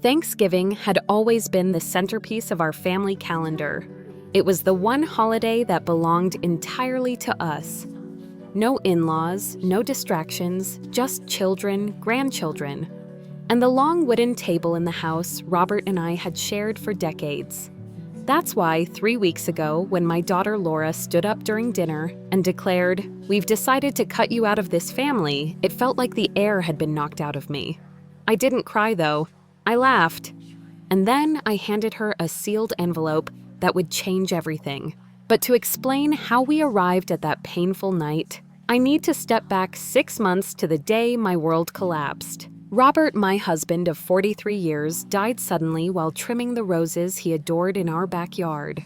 Thanksgiving had always been the centerpiece of our family calendar. It was the one holiday that belonged entirely to us. No in-laws, no distractions, just children, grandchildren. And the long wooden table in the house Robert and I had shared for decades. That's why 3 weeks ago, when my daughter Laura stood up during dinner and declared, "We've decided to cut you out of this family," it felt like the air had been knocked out of me. I didn't cry though. I laughed. And then I handed her a sealed envelope that would change everything. But to explain how we arrived at that painful night, I need to step back 6 months to the day my world collapsed. Robert, my husband of 43 years, died suddenly while trimming the roses he adored in our backyard.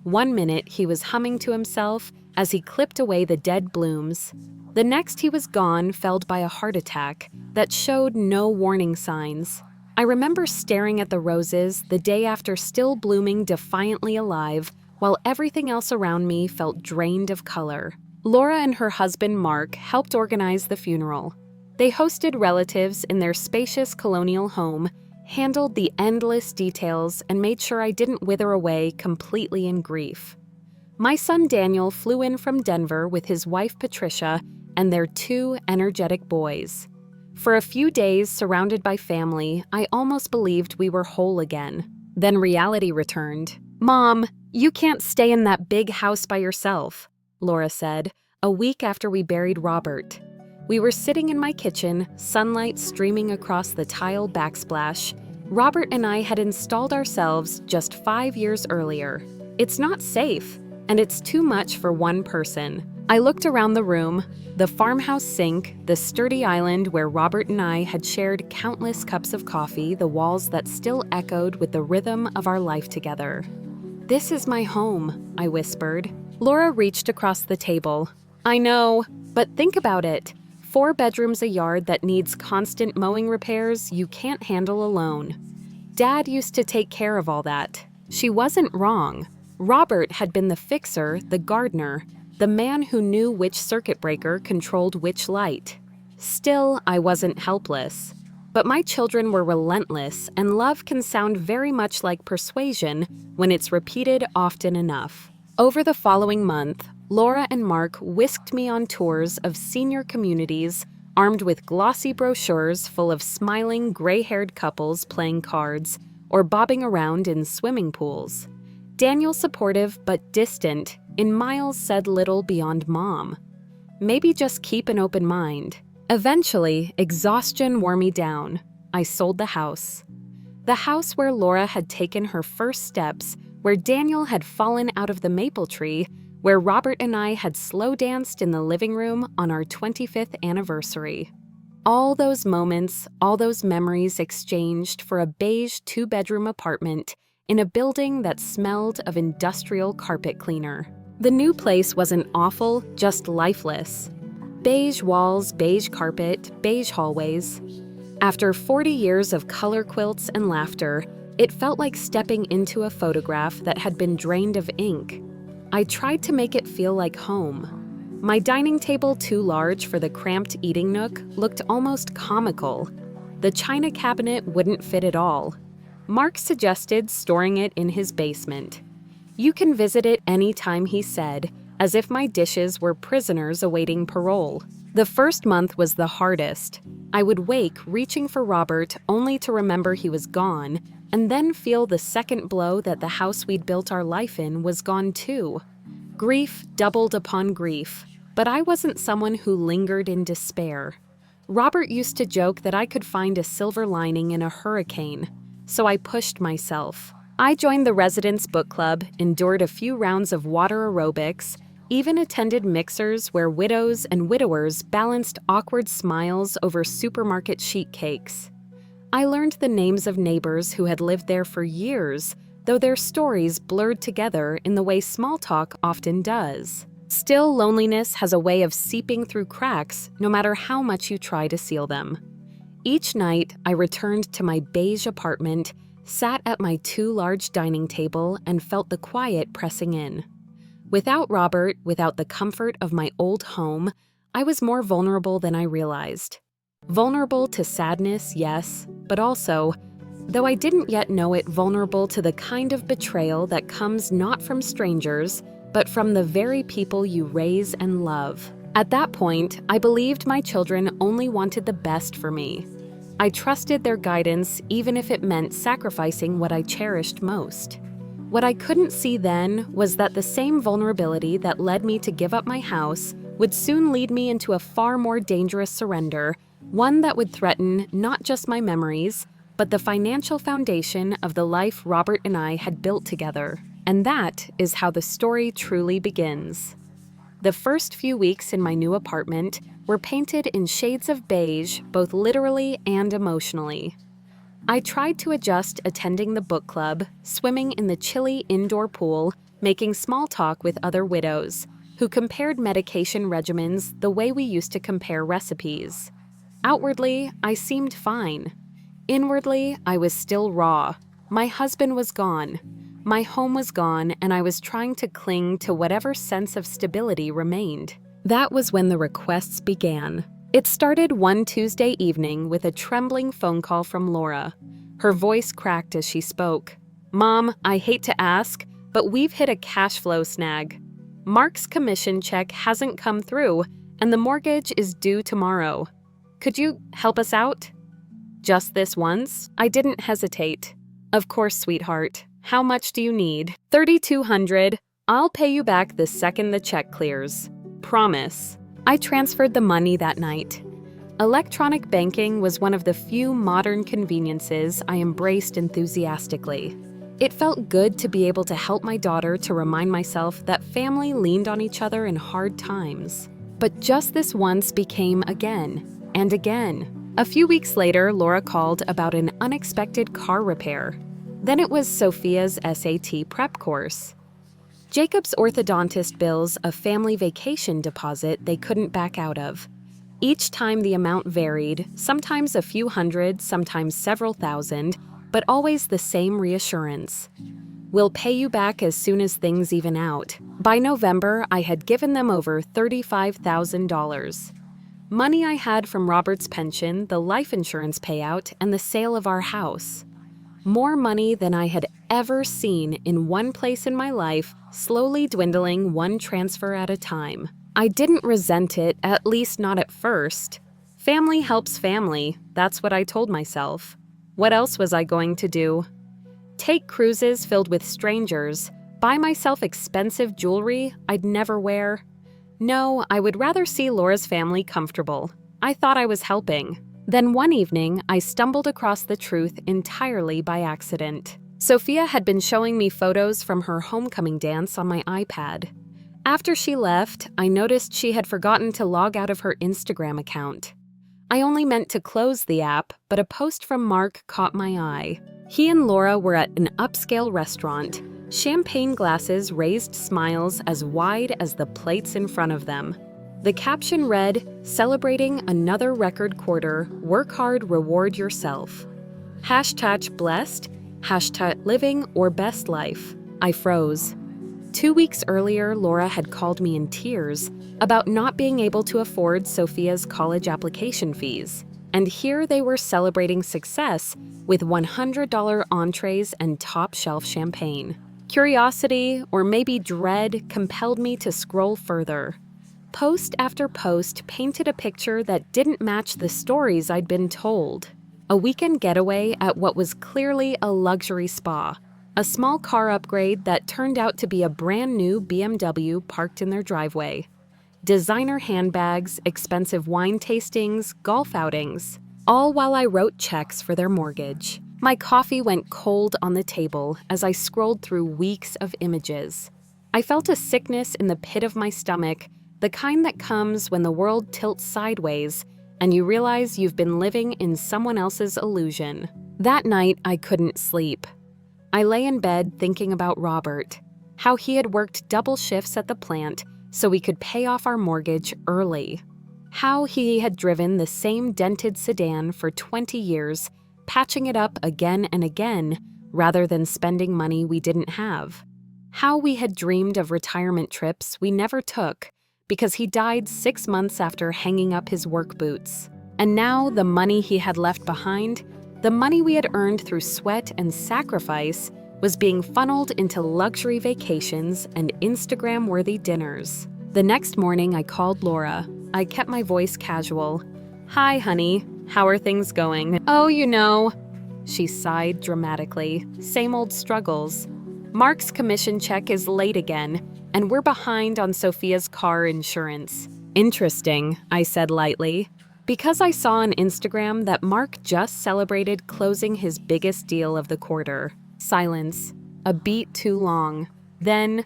One minute, he was humming to himself as he clipped away the dead blooms. The next, he was gone, felled by a heart attack that showed no warning signs. I remember staring at the roses the day after, still blooming defiantly alive, while everything else around me felt drained of color. Laura and her husband, Mark, helped organize the funeral. They hosted relatives in their spacious colonial home, handled the endless details, and made sure I didn't wither away completely in grief. My son Daniel flew in from Denver with his wife Patricia and their 2 energetic boys. For a few days, surrounded by family, I almost believed we were whole again. Then reality returned. "Mom, you can't stay in that big house by yourself," Laura said, a week after we buried Robert. We were sitting in my kitchen, sunlight streaming across the tile backsplash. Robert and I had installed ourselves just 5 years earlier. It's not safe, and it's too much for one person. I looked around the room, the farmhouse sink, the sturdy island where Robert and I had shared countless cups of coffee, the walls that still echoed with the rhythm of our life together. "This is my home," I whispered. Laura reached across the table. "I know, but think about it. 4 bedrooms, a yard that needs constant mowing repairs you can't handle alone. Dad used to take care of all that." She wasn't wrong. Robert had been the fixer, the gardener, the man who knew which circuit breaker controlled which light. Still, I wasn't helpless. But my children were relentless, and love can sound very much like persuasion when it's repeated often enough. Over the following month, Laura and Mark whisked me on tours of senior communities, armed with glossy brochures full of smiling, gray-haired couples playing cards or bobbing around in swimming pools. Daniel, supportive but distant, in miles said little beyond mom. Maybe just keep an open mind. Eventually, exhaustion wore me down. I sold the house. The house where Laura had taken her first steps, where Daniel had fallen out of the maple tree, where Robert and I had slow danced in the living room on our 25th anniversary. All those moments, all those memories exchanged for a beige 2-bedroom apartment in a building that smelled of industrial carpet cleaner. The new place wasn't awful, just lifeless. Beige walls, beige carpet, beige hallways. After 40 years of color quilts and laughter, it felt like stepping into a photograph that had been drained of ink. I tried to make it feel like home. My dining table, too large for the cramped eating nook, looked almost comical. The china cabinet wouldn't fit at all. Mark suggested storing it in his basement. "You can visit it any time," he said, as if my dishes were prisoners awaiting parole. The first month was the hardest. I would wake reaching for Robert only to remember he was gone, and then feel the second blow that the house we'd built our life in was gone too. Grief doubled upon grief, but I wasn't someone who lingered in despair. Robert used to joke that I could find a silver lining in a hurricane, so I pushed myself. I joined the residents' book club, endured a few rounds of water aerobics, even attended mixers where widows and widowers balanced awkward smiles over supermarket sheet cakes. I learned the names of neighbors who had lived there for years, though their stories blurred together in the way small talk often does. Still, loneliness has a way of seeping through cracks no matter how much you try to seal them. Each night, I returned to my beige apartment, sat at my too large dining table, and felt the quiet pressing in. Without Robert, without the comfort of my old home, I was more vulnerable than I realized. Vulnerable to sadness, yes, but also though I didn't yet know it, vulnerable to the kind of betrayal that comes not from strangers, but from the very people you raise and love. At that point, I believed my children only wanted the best for me. I trusted their guidance, even if it meant sacrificing what I cherished most. What I couldn't see then was that the same vulnerability that led me to give up my house would soon lead me into a far more dangerous surrender, one that would threaten not just my memories, but the financial foundation of the life Robert and I had built together. And that is how the story truly begins. The first few weeks in my new apartment were painted in shades of beige, both literally and emotionally. I tried to adjust attending the book club, swimming in the chilly indoor pool, making small talk with other widows, who compared medication regimens the way we used to compare recipes. Outwardly, I seemed fine. Inwardly, I was still raw. My husband was gone. My home was gone, and I was trying to cling to whatever sense of stability remained. That was when the requests began. It started one Tuesday evening with a trembling phone call from Laura. Her voice cracked as she spoke. "Mom, I hate to ask, but we've hit a cash flow snag. Mark's commission check hasn't come through, and the mortgage is due tomorrow. Could you help us out?" Just this once, I didn't hesitate. "Of course, sweetheart. How much do you need?" $3,200. I'll pay you back the second the check clears. Promise. I transferred the money that night. Electronic banking was one of the few modern conveniences I embraced enthusiastically. It felt good to be able to help my daughter, to remind myself that family leaned on each other in hard times. But just this once became again and again. A few weeks later, Laura called about an unexpected car repair. Then it was Sophia's SAT prep course. Jacob's orthodontist bills a family vacation deposit they couldn't back out of. Each time the amount varied, sometimes a few hundred, sometimes several thousand, but always the same reassurance. "We'll pay you back as soon as things even out." By November, I had given them over $35,000. Money I had from Robert's pension, the life insurance payout, and the sale of our house. More money than I had ever seen in one place in my life, slowly dwindling one transfer at a time. I didn't resent it, at least not at first. Family helps family, that's what I told myself. What else was I going to do? Take cruises filled with strangers, buy myself expensive jewelry I'd never wear? No, I would rather see Laura's family comfortable. I thought I was helping. Then one evening, I stumbled across the truth entirely by accident. Sophia had been showing me photos from her homecoming dance on my iPad. After she left, I noticed she had forgotten to log out of her Instagram account. I only meant to close the app, but a post from Mark caught my eye. He and Laura were at an upscale restaurant, champagne glasses raised smiles as wide as the plates in front of them. The caption read, "Celebrating another record quarter, work hard, reward yourself." #blessed, #living or best life. I froze. 2 weeks earlier, Laura had called me in tears about not being able to afford Sophia's college application fees. And here they were celebrating success with $100 entrees and top-shelf champagne. Curiosity, or maybe dread, compelled me to scroll further. Post after post painted a picture that didn't match the stories I'd been told. A weekend getaway at what was clearly a luxury spa. A small car upgrade that turned out to be a brand new BMW parked in their driveway. Designer handbags, expensive wine tastings, golf outings. All while I wrote checks for their mortgage. My coffee went cold on the table as I scrolled through weeks of images. I felt a sickness in the pit of my stomach, the kind that comes when the world tilts sideways and you realize you've been living in someone else's illusion. That night, I couldn't sleep. I lay in bed thinking about Robert, how he had worked double shifts at the plant so we could pay off our mortgage early, how he had driven the same dented sedan for 20 years, patching it up again and again rather than spending money we didn't have, how we had dreamed of retirement trips we never took because he died 6 months after hanging up his work boots. And now the money he had left behind, The money we had earned through sweat and sacrifice was being funneled into luxury vacations and Instagram-worthy dinners. The next morning, I called Laura. I kept my voice casual. "Hi, honey. How are things going?" "Oh, you know." She sighed dramatically. "Same old struggles. Mark's commission check is late again, and we're behind on Sophia's car insurance." "Interesting," I said lightly, because I saw on Instagram that Mark just celebrated closing his biggest deal of the quarter. Silence. A beat too long. Then,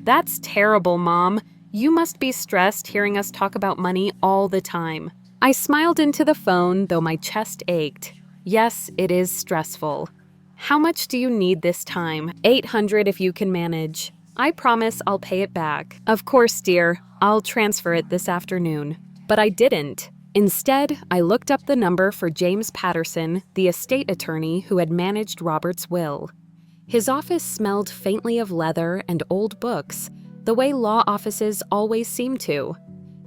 "That's terrible, Mom. You must be stressed hearing us talk about money all the time." I smiled into the phone, though my chest ached. "Yes, it is stressful. How much do you need this time?" $800 if you can manage. I promise I'll pay it back." "Of course, dear. I'll transfer it this afternoon." But I didn't. Instead, I looked up the number for James Patterson, the estate attorney who had managed Robert's will. His office smelled faintly of leather and old books, the way law offices always seem to.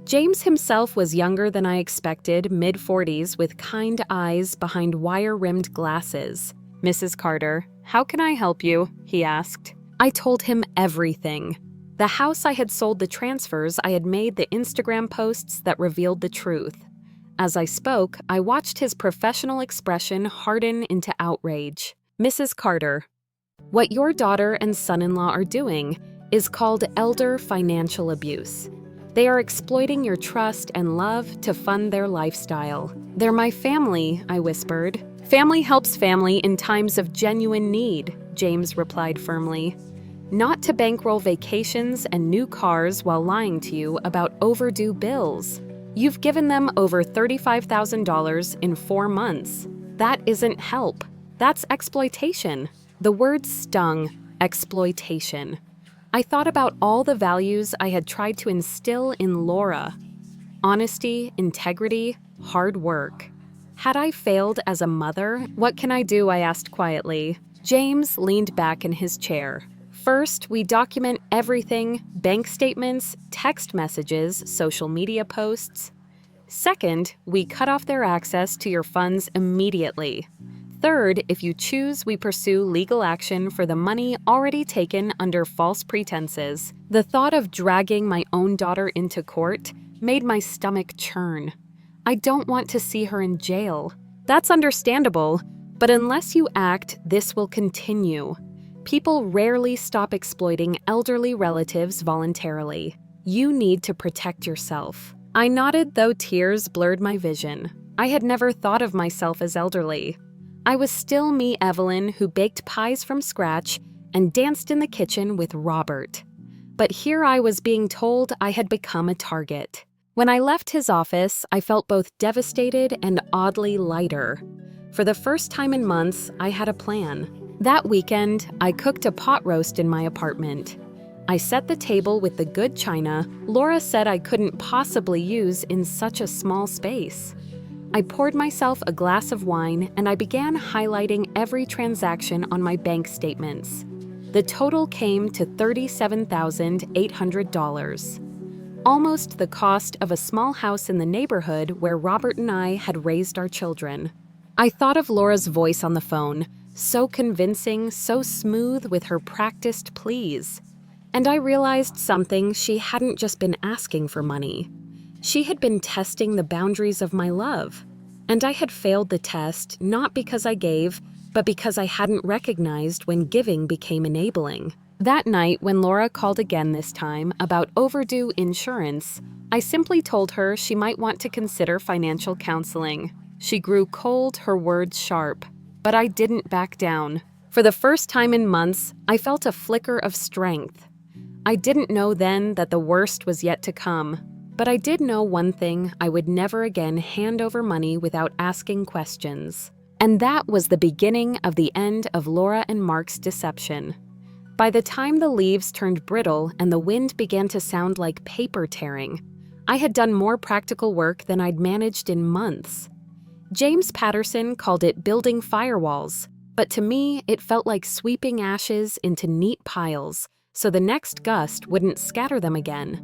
James himself was younger than I expected, mid-40s with kind eyes behind wire-rimmed glasses. "Mrs. Carter, how can I help you?" he asked. I told him everything. The house I had sold, the transfers I had made, the Instagram posts that revealed the truth. As I spoke, I watched his professional expression harden into outrage. "Mrs. Carter, what your daughter and son-in-law are doing is called elder financial abuse. They are exploiting your trust and love to fund their lifestyle." "They're my family," I whispered. "Family helps family in times of genuine need," James replied firmly. "Not to bankroll vacations and new cars while lying to you about overdue bills. You've given them over $35,000 in 4 months. That isn't help. That's exploitation." The word stung. Exploitation. I thought about all the values I had tried to instill in Laura. Honesty, integrity, hard work. Had I failed as a mother? "What can I do?" I asked quietly. James leaned back in his chair. "First, we document everything: bank statements, text messages, social media posts. Second, we cut off their access to your funds immediately. Third, if you choose, we pursue legal action for the money already taken under false pretenses." The thought of dragging my own daughter into court made my stomach churn. I don't want to see her in jail. That's understandable, but unless you act, this will continue. People rarely stop exploiting elderly relatives voluntarily. You need to protect yourself. I nodded, though tears blurred my vision. I had never thought of myself as elderly. I was still me, Evelyn, who baked pies from scratch and danced in the kitchen with Robert. But here I was being told I had become a target. When I left his office, I felt both devastated and oddly lighter. For the first time in months, I had a plan. That weekend, I cooked a pot roast in my apartment. I set the table with the good china Laura said I couldn't possibly use in such a small space. I poured myself a glass of wine and I began highlighting every transaction on my bank statements. The total came to $37,800. Almost the cost of a small house in the neighborhood where Robert and I had raised our children. I thought of Laura's voice on the phone, so convincing, so smooth with her practiced pleas. And I realized something: she hadn't just been asking for money. She had been testing the boundaries of my love. And I had failed the test, not because I gave, but because I hadn't recognized when giving became enabling. That night, when Laura called again this time about overdue insurance, I simply told her she might want to consider financial counseling. She grew cold, her words sharp. But I didn't back down. For the first time in months, I felt a flicker of strength. I didn't know then that the worst was yet to come. But I did know one thing: I would never again hand over money without asking questions. And that was the beginning of the end of Laura and Mark's deception. By the time the leaves turned brittle and the wind began to sound like paper tearing, I had done more practical work than I'd managed in months. James Patterson called it building firewalls, but to me, it felt like sweeping ashes into neat piles so the next gust wouldn't scatter them again.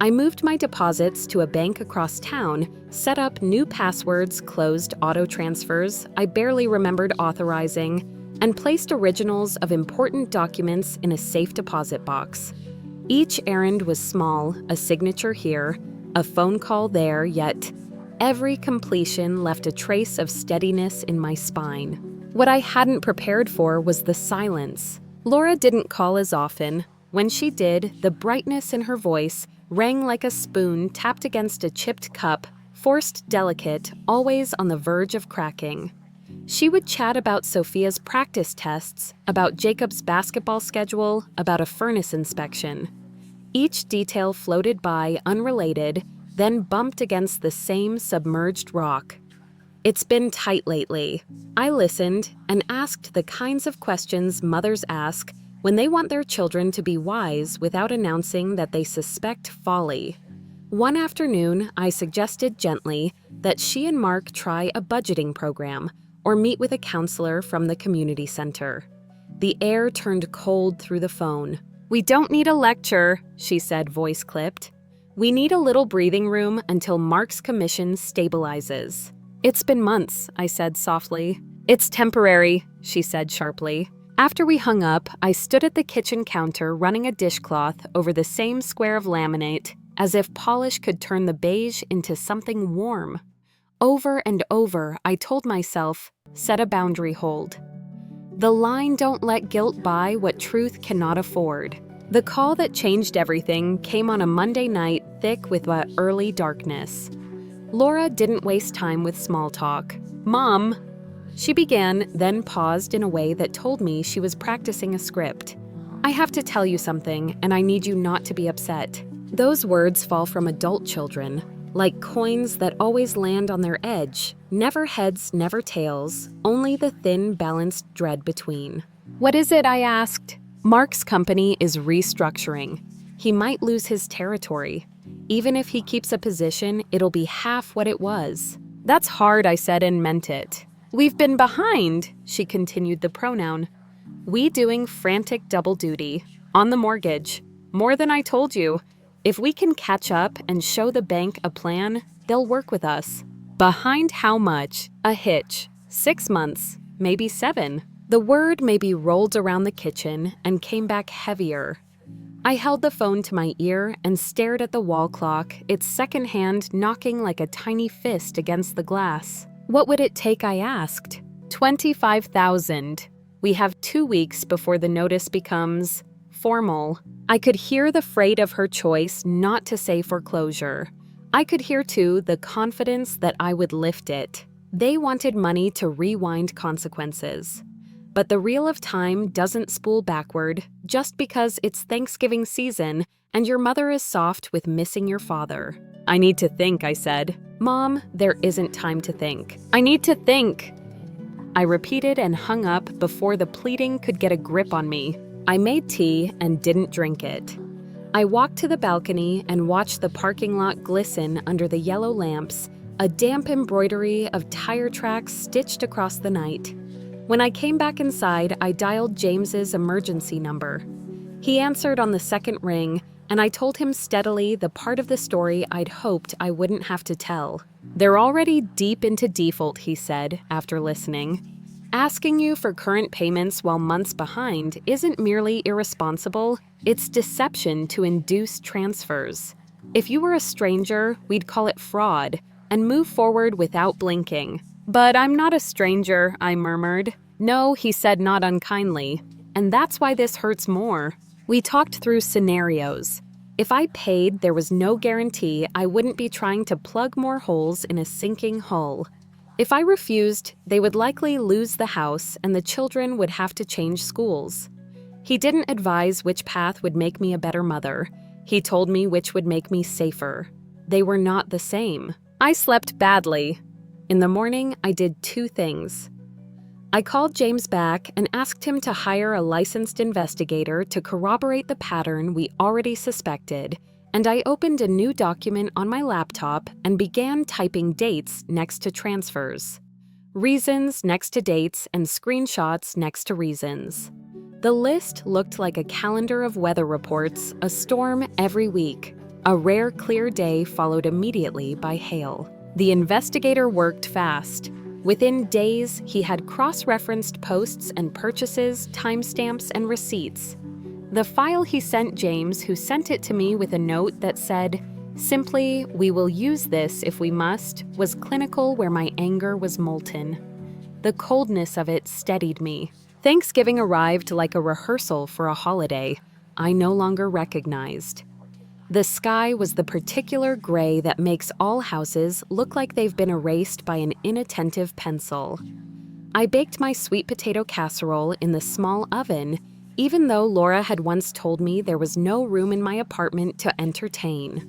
I moved my deposits to a bank across town, set up new passwords, closed auto transfers I barely remembered authorizing, and placed originals of important documents in a safe deposit box. Each errand was small, a signature here, a phone call there, yet every completion left a trace of steadiness in my spine. What I hadn't prepared for was the silence. Laura didn't call as often. When she did, the brightness in her voice rang like a spoon tapped against a chipped cup, forced delicate, always on the verge of cracking. She would chat about Sophia's practice tests, about Jacob's basketball schedule, about a furnace inspection. Each detail floated by unrelated, then bumped against the same submerged rock. It's been tight lately. I listened and asked the kinds of questions mothers ask when they want their children to be wise without announcing that they suspect folly. One afternoon, I suggested gently that she and Mark try a budgeting program or meet with a counselor from the community center. The air turned cold through the phone. "We don't need a lecture," she said, voice clipped. "We need a little breathing room until Mark's commission stabilizes." "It's been months," I said softly. "It's temporary," she said sharply. After we hung up, I stood at the kitchen counter running a dishcloth over the same square of laminate, as if polish could turn the beige into something warm. Over and over, I told myself, set a boundary hold. The line "don't let guilt buy what truth cannot afford." The call that changed everything came on a Monday night thick with that early darkness. Laura didn't waste time with small talk. "Mom," she began, then paused in a way that told me she was practicing a script. "I have to tell you something, and I need you not to be upset." Those words fall from adult children, like coins that always land on their edge, never heads, never tails, only the thin, balanced dread between. "What is it?" I asked. "Mark's company is restructuring. He might lose his territory. Even if he keeps a position, it'll be half what it was." "That's hard," I said, and meant it. "We've been behind," she continued the pronoun. "We doing frantic double duty. On the mortgage. More than I told you. If we can catch up and show the bank a plan, they'll work with us." Behind how much? A hitch. 6 months. Maybe 7. The word maybe rolled around the kitchen and came back heavier. I held the phone to my ear and stared at the wall clock, its second hand knocking like a tiny fist against the glass. "What would it take?" I asked. 25,000. We have 2 weeks before the notice becomes formal. I could hear the freight of her choice not to say foreclosure. I could hear, too, the confidence that I would lift it. They wanted money to rewind consequences. But the reel of time doesn't spool backward just because it's Thanksgiving season and your mother is soft with missing your father. "I need to think," I said. "Mom, there isn't time to think. I need to think." I repeated and hung up before the pleading could get a grip on me. I made tea and didn't drink it. I walked to the balcony and watched the parking lot glisten under the yellow lamps, a damp embroidery of tire tracks stitched across the night. When I came back inside, I dialed James's emergency number. He answered on the second ring, and I told him steadily the part of the story I'd hoped I wouldn't have to tell. "They're already deep into default," he said, after listening. "Asking you for current payments while months behind isn't merely irresponsible, it's deception to induce transfers. If you were a stranger, we'd call it fraud and move forward without blinking. But I'm not a stranger," I murmured. "No," he said, not unkindly. "And that's why this hurts more." We talked through scenarios. If I paid, there was no guarantee I wouldn't be trying to plug more holes in a sinking hull. If I refused, they would likely lose the house and the children would have to change schools. He didn't advise which path would make me a better mother. He told me which would make me safer. They were not the same. I slept badly. In the morning, I did 2 things. I called James back and asked him to hire a licensed investigator to corroborate the pattern we already suspected, and I opened a new document on my laptop and began typing dates next to transfers. Reasons next to dates and screenshots next to reasons. The list looked like a calendar of weather reports, a storm every week. A rare clear day followed immediately by hail. The investigator worked fast. Within days, he had cross-referenced posts and purchases, timestamps, and receipts. The file he sent James, who sent it to me with a note that said, simply, "We will use this if we must," was clinical where my anger was molten. The coldness of it steadied me. Thanksgiving arrived like a rehearsal for a holiday I no longer recognized. The sky was the particular gray that makes all houses look like they've been erased by an inattentive pencil. I baked my sweet potato casserole in the small oven, even though Laura had once told me there was no room in my apartment to entertain.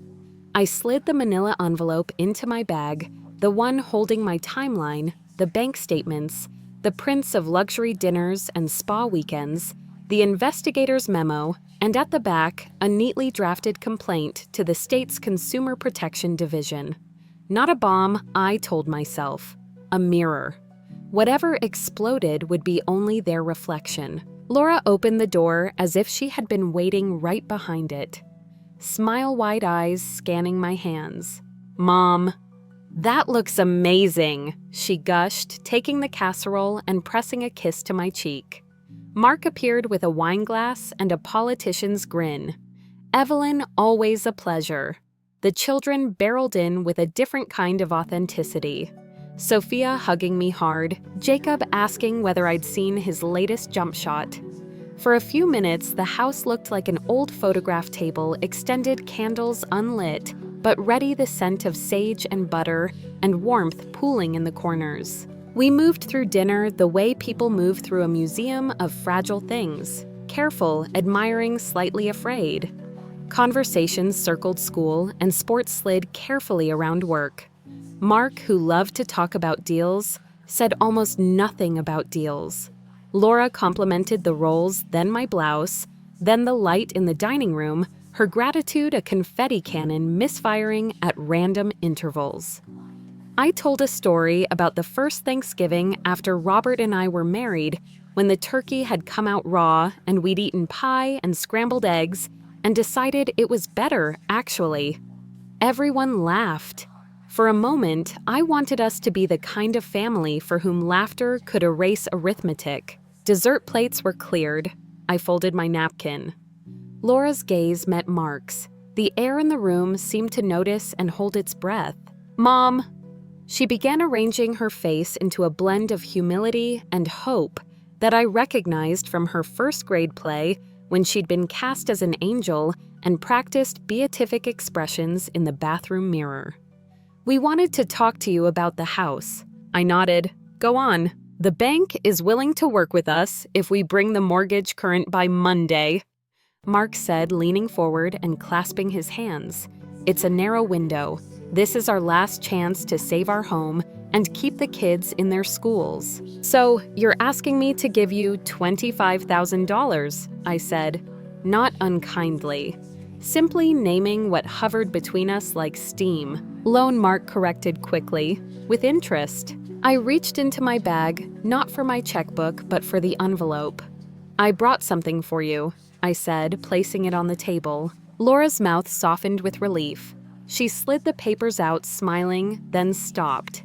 I slid the manila envelope into my bag, the one holding my timeline, the bank statements, the prints of luxury dinners and spa weekends, the investigator's memo, and at the back, a neatly drafted complaint to the state's Consumer Protection Division. Not a bomb, I told myself. A mirror. Whatever exploded would be only their reflection. Laura opened the door as if she had been waiting right behind it. Smile-wide eyes scanning my hands. "Mom, that looks amazing," she gushed, taking the casserole and pressing a kiss to my cheek. Mark appeared with a wine glass and a politician's grin. Evelyn, always a pleasure. The children barreled in with a different kind of authenticity. Sophia hugging me hard, Jacob asking whether I'd seen his latest jump shot. For a few minutes, the house looked like an old photograph table, extended candles unlit, but ready the scent of sage and butter and warmth pooling in the corners. We moved through dinner the way people move through a museum of fragile things, careful, admiring, slightly afraid. Conversations circled school, and sports slid carefully around work. Mark, who loved to talk about deals, said almost nothing about deals. Laura complimented the rolls, then my blouse, then the light in the dining room, her gratitude a confetti cannon misfiring at random intervals. I told a story about the first Thanksgiving after Robert and I were married, when the turkey had come out raw and we'd eaten pie and scrambled eggs and decided it was better, actually. Everyone laughed. For a moment, I wanted us to be the kind of family for whom laughter could erase arithmetic. Dessert plates were cleared. I folded my napkin. Laura's gaze met Mark's. The air in the room seemed to notice and hold its breath. "Mom," she began arranging her face into a blend of humility and hope that I recognized from her first grade play when she'd been cast as an angel and practiced beatific expressions in the bathroom mirror. "We wanted to talk to you about the house." I nodded. "Go on." "The bank is willing to work with us if we bring the mortgage current by Monday," Mark said, leaning forward and clasping his hands. "It's a narrow window. This is our last chance to save our home and keep the kids in their schools. So, you're asking me to give you $25,000, I said, not unkindly. Simply naming what hovered between us like steam. Loan, Mark corrected quickly, with interest. I reached into my bag, not for my checkbook, but for the envelope. "I brought something for you," I said, placing it on the table. Laura's mouth softened with relief. She slid the papers out, smiling, then stopped.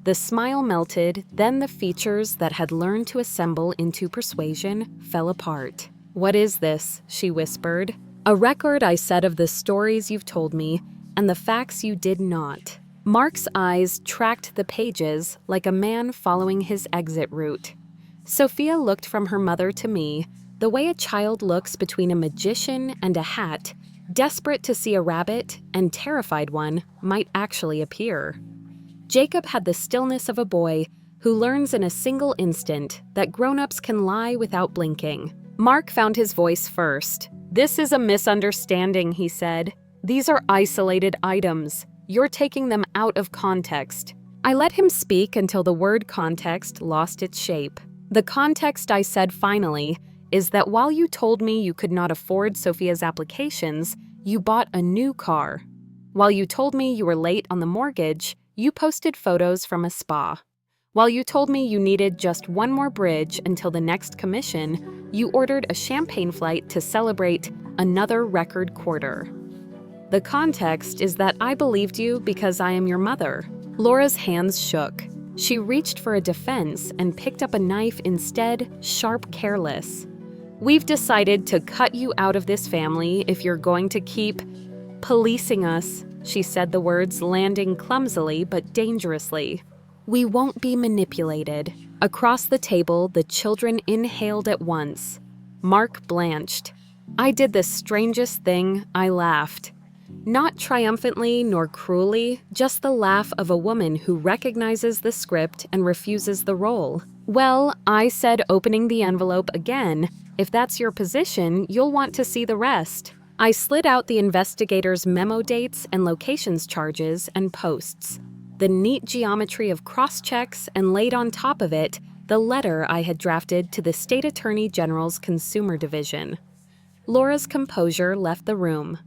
The smile melted, then the features that had learned to assemble into persuasion fell apart. "What is this?" she whispered. "A record," I said, "of the stories you've told me and the facts you did not." Mark's eyes tracked the pages like a man following his exit route. Sophia looked from her mother to me, the way a child looks between a magician and a hat, desperate to see a rabbit and terrified one might actually appear. Jacob had the stillness of a boy who learns in a single instant that grown-ups can lie without blinking. Mark found his voice first. "This is a misunderstanding," he said. "These are isolated items. You're taking them out of context." I let him speak until the word context lost its shape. "The context," I said finally, "is that while you told me you could not afford Sophia's applications, you bought a new car. While you told me you were late on the mortgage, you posted photos from a spa. While you told me you needed just one more bridge until the next commission, you ordered a champagne flight to celebrate another record quarter." The context is that I believed you because I am your mother." Laura's hands shook. She reached for a defense and picked up a knife instead, sharp, careless. "We've decided to cut you out of this family if you're going to keep policing us." She said the words landing clumsily but dangerously. "We won't be manipulated." Across the table, the children inhaled at once. Mark blanched. I did the strangest thing. I laughed. Not triumphantly nor cruelly, just the laugh of a woman who recognizes the script and refuses the role. "Well," I said, opening the envelope again, "if that's your position, you'll want to see the rest." I slid out the investigator's memo dates and locations charges and posts, the neat geometry of cross-checks, and laid on top of it the letter I had drafted to the State Attorney General's Consumer Division. Laura's composure left the room.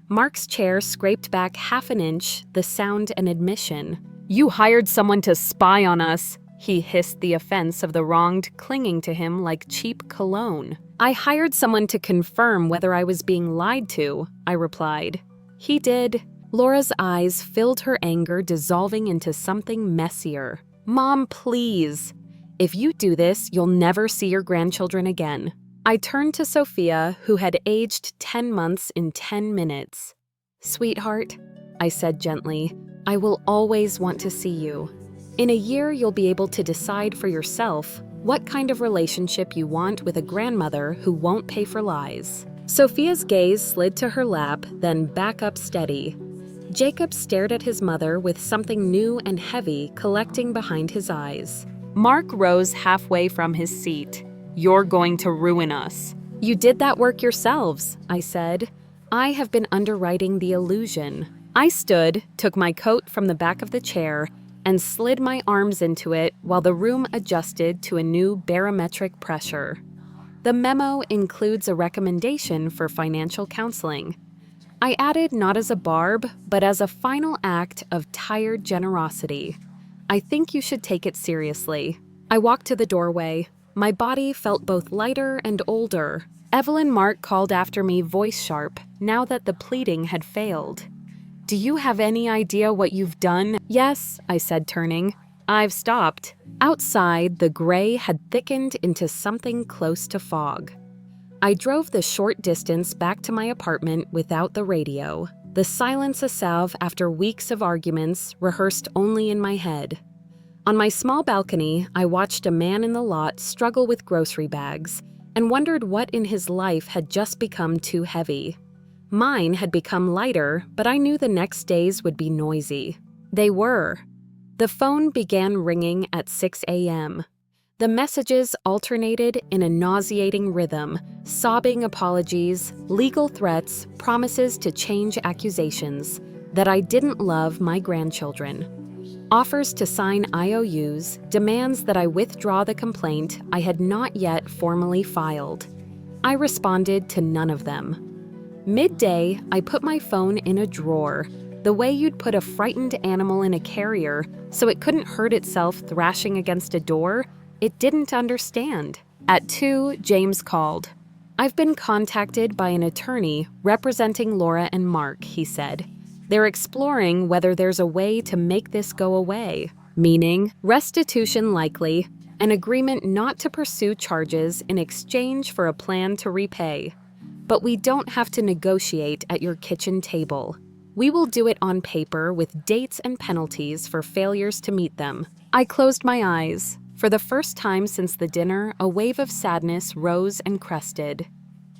Mark's chair scraped back half an inch, the sound an admission. "You hired someone to spy on us," he hissed, the offense of the wronged clinging to him like cheap cologne. "I hired someone to confirm whether I was being lied to," I replied. "He did." Laura's eyes filled her anger, dissolving into something messier. "Mom, please. If you do this, you'll never see your grandchildren again." I turned to Sophia, who had aged 10 months in 10 minutes. "Sweetheart," I said gently, "I will always want to see you. In a year, you'll be able to decide for yourself what kind of relationship you want with a grandmother who won't pay for lies." Sophia's gaze slid to her lap, then back up steady. Jacob stared at his mother with something new and heavy collecting behind his eyes. Mark rose halfway from his seat. "You're going to ruin us." "You did that work yourselves," I said. "I have been underwriting the illusion." I stood, took my coat from the back of the chair, and slid my arms into it while the room adjusted to a new barometric pressure. The memo includes a recommendation for financial counseling. I added not as a barb, but as a final act of tired generosity. "I think you should take it seriously." I walked to the doorway. My body felt both lighter and older. Evelyn Mark called after me, voice sharp, now that the pleading had failed. "Do you have any idea what you've done?" "Yes," I said, turning. "I've stopped." Outside, the gray had thickened into something close to fog. I drove the short distance back to my apartment without the radio, the silence a salve after weeks of arguments rehearsed only in my head. On my small balcony, I watched a man in the lot struggle with grocery bags and wondered what in his life had just become too heavy. Mine had become lighter, but I knew the next days would be noisy. They were. The phone began ringing at 6 a.m. The messages alternated in a nauseating rhythm, sobbing apologies, legal threats, promises to change accusations, that I didn't love my grandchildren. Offers to sign IOUs, demands that I withdraw the complaint I had not yet formally filed. I responded to none of them. Midday, I put my phone in a drawer, the way you'd put a frightened animal in a carrier so it couldn't hurt itself thrashing against a door it didn't understand. At 2, James called. "I've been contacted by an attorney representing Laura and Mark," he said. "They're exploring whether there's a way to make this go away, meaning restitution likely, an agreement not to pursue charges in exchange for a plan to repay. But we don't have to negotiate at your kitchen table. We will do it on paper with dates and penalties for failures to meet them." I closed my eyes. For the first time since the dinner, a wave of sadness rose and crested.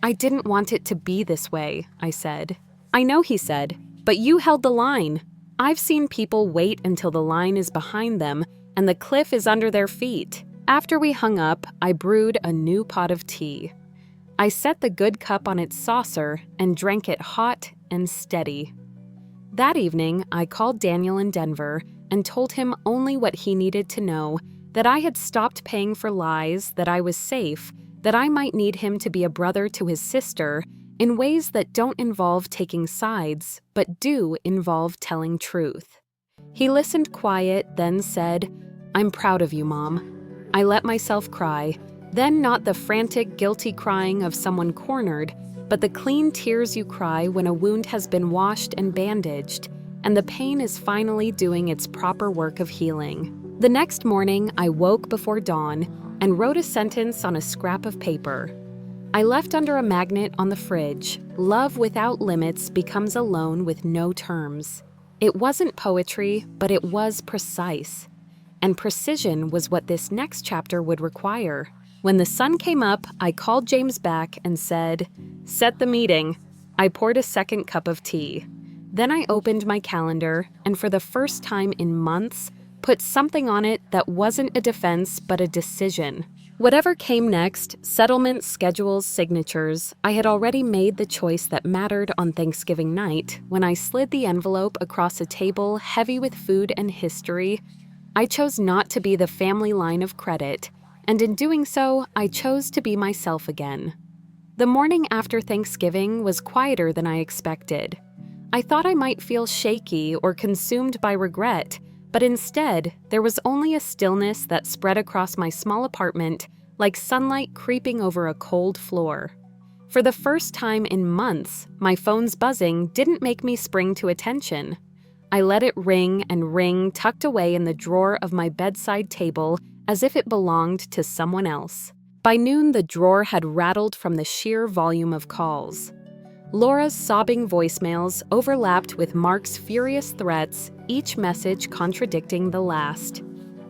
"I didn't want it to be this way," I said. "I know," he said, "but you held the line. I've seen people wait until the line is behind them and the cliff is under their feet." After we hung up, I brewed a new pot of tea. I set the good cup on its saucer and drank it hot and steady. That evening, I called Daniel in Denver and told him only what he needed to know, that I had stopped paying for lies, that I was safe, that I might need him to be a brother to his sister in ways that don't involve taking sides, but do involve telling truth. He listened quiet, then said, "I'm proud of you, Mom." I let myself cry. Then not the frantic, guilty crying of someone cornered, but the clean tears you cry when a wound has been washed and bandaged, and the pain is finally doing its proper work of healing. The next morning, I woke before dawn and wrote a sentence on a scrap of paper. I left under a magnet on the fridge, "Love without limits becomes a loan with no terms." It wasn't poetry, but it was precise. And precision was what this next chapter would require. When the sun came up, I called James back and said, "Set the meeting." I poured a second cup of tea. Then I opened my calendar and for the first time in months, put something on it that wasn't a defense but a decision. Whatever came next, settlements, schedules, signatures, I had already made the choice that mattered on Thanksgiving night when I slid the envelope across a table heavy with food and history. I chose not to be the family line of credit, and in doing so, I chose to be myself again. The morning after Thanksgiving was quieter than I expected. I thought I might feel shaky or consumed by regret, but instead, there was only a stillness that spread across my small apartment like sunlight creeping over a cold floor. For the first time in months, my phone's buzzing didn't make me spring to attention. I let it ring and ring tucked away in the drawer of my bedside table as if it belonged to someone else. By noon, the drawer had rattled from the sheer volume of calls. Laura's sobbing voicemails overlapped with Mark's furious threats, each message contradicting the last.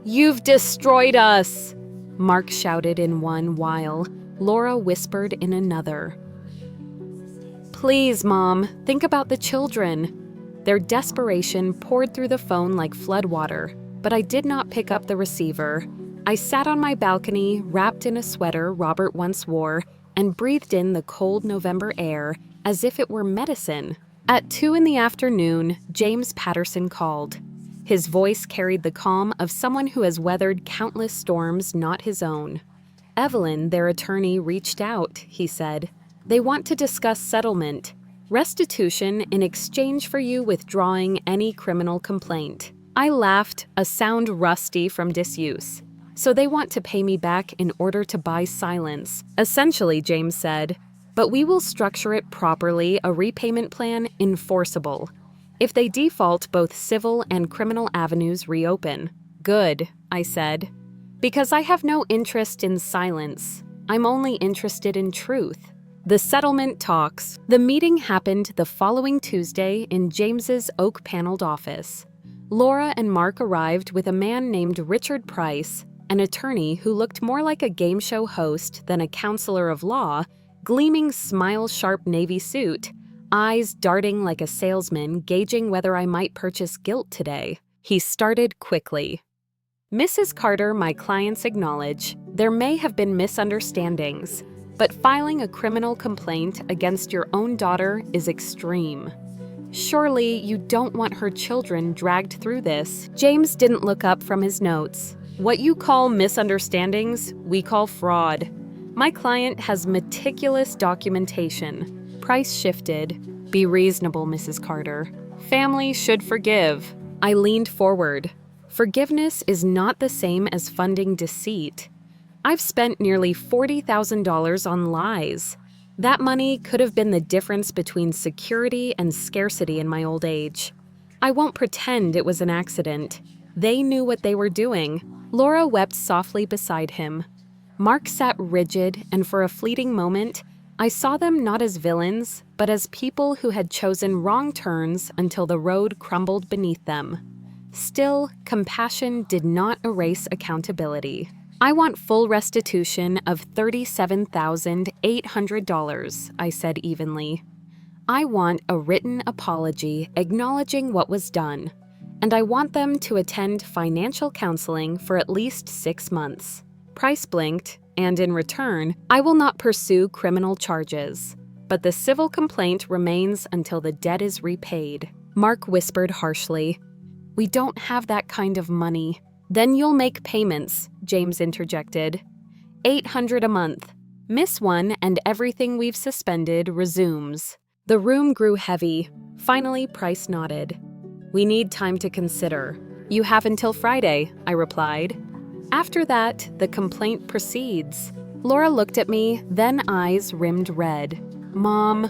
"You've destroyed us!" Mark shouted in one while Laura whispered in another. "Please, Mom, think about the children." Their desperation poured through the phone like floodwater, but I did not pick up the receiver. I sat on my balcony, wrapped in a sweater Robert once wore, and breathed in the cold November air as if it were medicine. At 2 p.m, James Patterson called. His voice carried the calm of someone who has weathered countless storms not his own. "Evelyn, their attorney, reached out," he said. "They want to discuss settlement, restitution in exchange for you withdrawing any criminal complaint." I laughed, a sound rusty from disuse. "So they want to pay me back in order to buy silence," essentially, James said. "But we will structure it properly, a repayment plan enforceable. If they default, both civil and criminal avenues reopen." "Good," I said. "Because I have no interest in silence. I'm only interested in truth." The settlement talks. The meeting happened the following Tuesday in James's oak-paneled office. Laura and Mark arrived with a man named Richard Price, an attorney who looked more like a game show host than a counselor of law, gleaming smile-sharp navy suit, eyes darting like a salesman gauging whether I might purchase guilt today. He started quickly. "Mrs. Carter, my clients acknowledge there may have been misunderstandings, but filing a criminal complaint against your own daughter is extreme. Surely you don't want her children dragged through this." James didn't look up from his notes. "What you call misunderstandings, we call fraud. My client has meticulous documentation." Price shifted. "Be reasonable, Mrs. Carter. Family should forgive." I leaned forward. Forgiveness is not the same as funding deceit. I've spent nearly $40,000 on lies. That money could have been the difference between security and scarcity in my old age. I won't pretend it was an accident. They knew what they were doing. Laura wept softly beside him. Mark sat rigid, and for a fleeting moment, I saw them not as villains, but as people who had chosen wrong turns until the road crumbled beneath them. Still, compassion did not erase accountability. "I want full restitution of $37,800, I said evenly. "I want a written apology acknowledging what was done, and I want them to attend financial counseling for at least 6 months. Price blinked, and in return, I will not pursue criminal charges. But the civil complaint remains until the debt is repaid." Mark whispered harshly. "We don't have that kind of money." "Then you'll make payments," James interjected. $800 a month. Miss one and everything we've suspended resumes." The room grew heavy. Finally, Price nodded. "We need time to consider." "You have until Friday," I replied. "After that, the complaint proceeds." Laura looked at me, then eyes rimmed red. "Mom."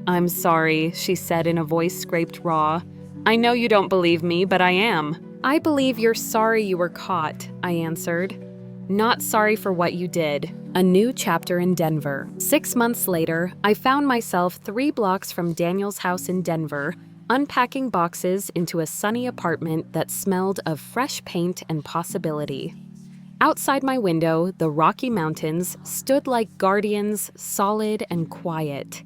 "I'm sorry," she said in a voice scraped raw. "I know you don't believe me, but I am." "I believe you're sorry you were caught," I answered. "Not sorry for what you did." A new chapter in Denver. 6 months later, I found myself 3 blocks from Daniel's house in Denver, unpacking boxes into a sunny apartment that smelled of fresh paint and possibility. Outside my window, the Rocky Mountains stood like guardians, solid and quiet.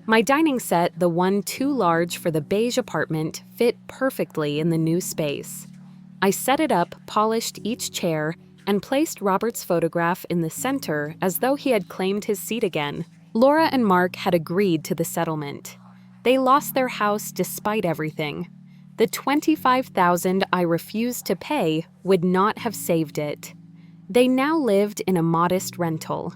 My dining set, the one too large for the beige apartment, fit perfectly in the new space. I set it up, polished each chair, and placed Robert's photograph in the center as though he had claimed his seat again. Laura and Mark had agreed to the settlement. They lost their house despite everything. The $25,000 I refused to pay would not have saved it. They now lived in a modest rental.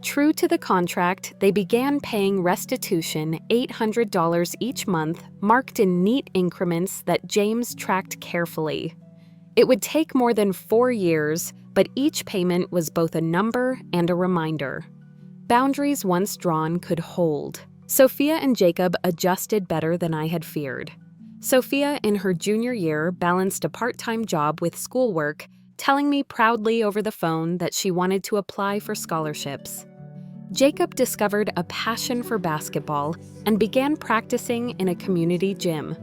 True to the contract, they began paying restitution $800 each month, marked in neat increments that James tracked carefully. It would take more than 4 years, but each payment was both a number and a reminder. Boundaries once drawn could hold. Sophia and Jacob adjusted better than I had feared. Sophia, in her junior year, balanced a part-time job with schoolwork, telling me proudly over the phone that she wanted to apply for scholarships. Jacob discovered a passion for basketball and began practicing in a community gym.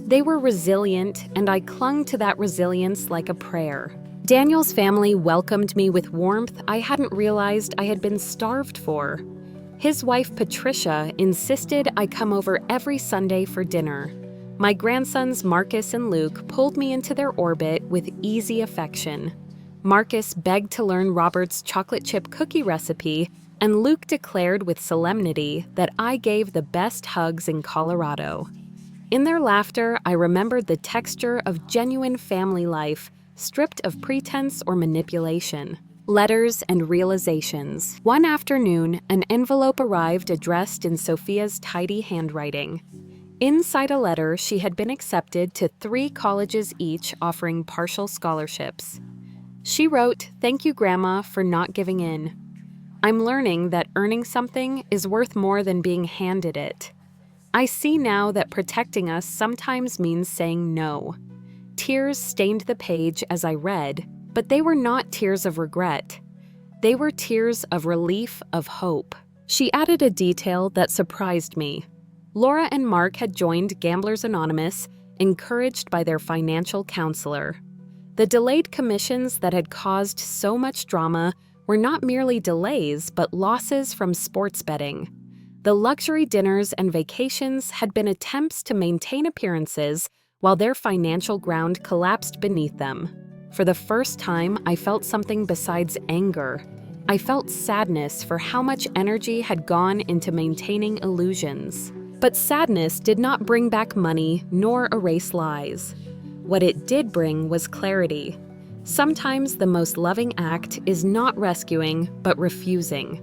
They were resilient, and I clung to that resilience like a prayer. Daniel's family welcomed me with warmth I hadn't realized I had been starved for. His wife, Patricia, insisted I come over every Sunday for dinner. My grandsons, Marcus and Luke, pulled me into their orbit with easy affection. Marcus begged to learn Robert's chocolate chip cookie recipe, and Luke declared with solemnity that I gave the best hugs in Colorado. In their laughter, I remembered the texture of genuine family life, stripped of pretense or manipulation. Letters and realizations. One afternoon, an envelope arrived addressed in Sophia's tidy handwriting. Inside a letter, she had been accepted to 3 colleges each offering partial scholarships. She wrote, "Thank you, Grandma, for not giving in. I'm learning that earning something is worth more than being handed it. I see now that protecting us sometimes means saying no." Tears stained the page as I read, but they were not tears of regret. They were tears of relief, of hope. She added a detail that surprised me. Laura and Mark had joined Gamblers Anonymous, encouraged by their financial counselor. The delayed commissions that had caused so much drama were not merely delays, but losses from sports betting. The luxury dinners and vacations had been attempts to maintain appearances while their financial ground collapsed beneath them. For the first time, I felt something besides anger. I felt sadness for how much energy had gone into maintaining illusions. But sadness did not bring back money nor erase lies. What it did bring was clarity. Sometimes the most loving act is not rescuing, but refusing.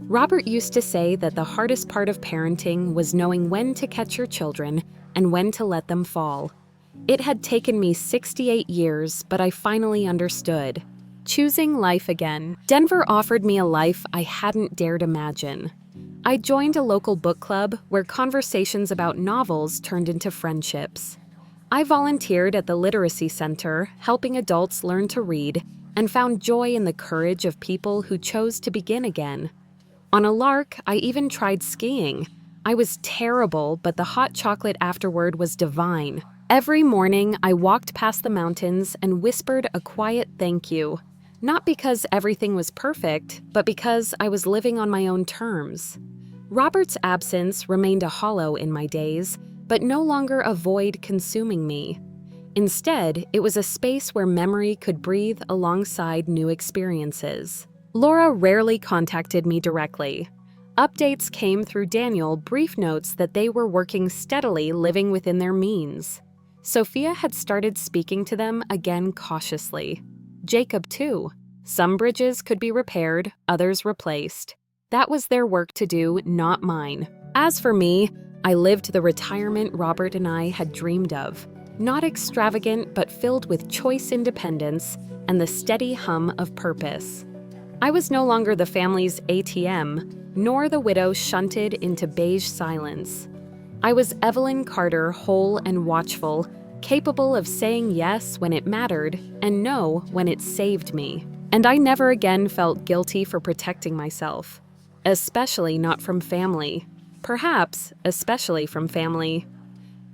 Robert used to say that the hardest part of parenting was knowing when to catch your children and when to let them fall. It had taken me 68 years, but I finally understood. Choosing life again. Denver offered me a life I hadn't dared imagine. I joined a local book club where conversations about novels turned into friendships. I volunteered at the Literacy Center, helping adults learn to read, and found joy in the courage of people who chose to begin again. On a lark, I even tried skiing. I was terrible, but the hot chocolate afterward was divine. Every morning, I walked past the mountains and whispered a quiet thank you. Not because everything was perfect, but because I was living on my own terms. Robert's absence remained a hollow in my days, but no longer a void consuming me. Instead, it was a space where memory could breathe alongside new experiences. Laura rarely contacted me directly. Updates came through Daniel, brief notes that they were working steadily, living within their means. Sophia had started speaking to them again cautiously. Jacob, too. Some bridges could be repaired, others replaced. That was their work to do, not mine. As for me, I lived the retirement Robert and I had dreamed of. Not extravagant, but filled with choice independence and the steady hum of purpose. I was no longer the family's ATM, nor the widow shunted into beige silence. I was Evelyn Carter, whole and watchful, capable of saying yes when it mattered and no when it saved me. And I never again felt guilty for protecting myself, especially not from family. Perhaps especially from family.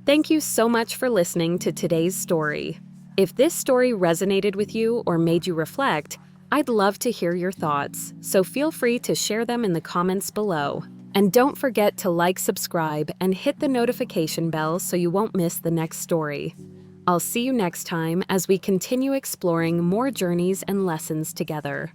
Thank you so much for listening to today's story. If this story resonated with you or made you reflect, I'd love to hear your thoughts, so feel free to share them in the comments below. And don't forget to like, subscribe, and hit the notification bell so you won't miss the next story. I'll see you next time as we continue exploring more journeys and lessons together.